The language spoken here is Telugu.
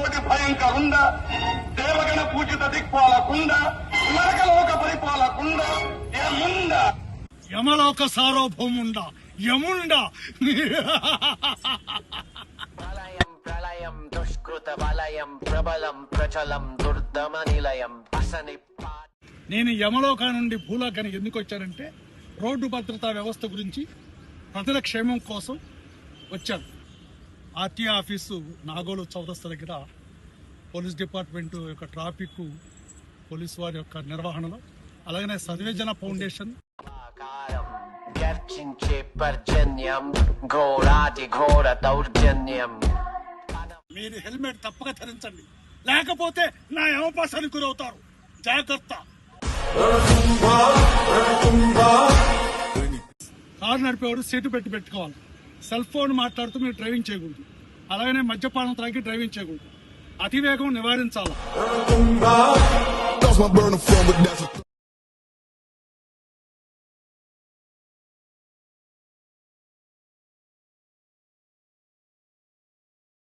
కోటి భయంకరుండ దేవగణ పూజిత దిక్పాలకుండ నరకలోక పరిపాలకుండ యముండ యమలోక సార్వభౌముండ యముండ ప్రళయం దుష్కృత వలయం ప్రబలం ప్రచలం దుర్దమ నిలయం అసని. నేను యమలోక నుండి భూలోకానికి ఎందుకు వచ్చానంటే రోడ్డు భద్రతా వ్యవస్థ గురించి ప్రజల క్షేమం కోసం వచ్చాను. ఆర్టీ ఆఫీసు నాగోలు చౌరస్తా దగ్గర పోలీస్ డిపార్ట్మెంట్ యొక్క ట్రాఫిక్ పోలీసు వారి యొక్క నిర్వహణలో, అలాగనే సర్వేజన ఫౌండేషన్ గర్జించే పర్జన్యం ఘోరాది ఘోర దౌర్జన్యం. మీరు హెల్మెట్ తప్పక ధరించండి, లేకపోతే నా యమపాసానికి గురవుతారు. జాగ్రత్త. కారు నడిపేవాడు సీటు పెట్టుకోవాలి. సెల్ ఫోన్ మాట్లాడుతూ మీరు డ్రైవింగ్ చేయకూడదు. అలాగనే మద్యపానం త్రాగి డ్రైవింగ్ చేయకూడదు. అతివేగం నివారించాలి.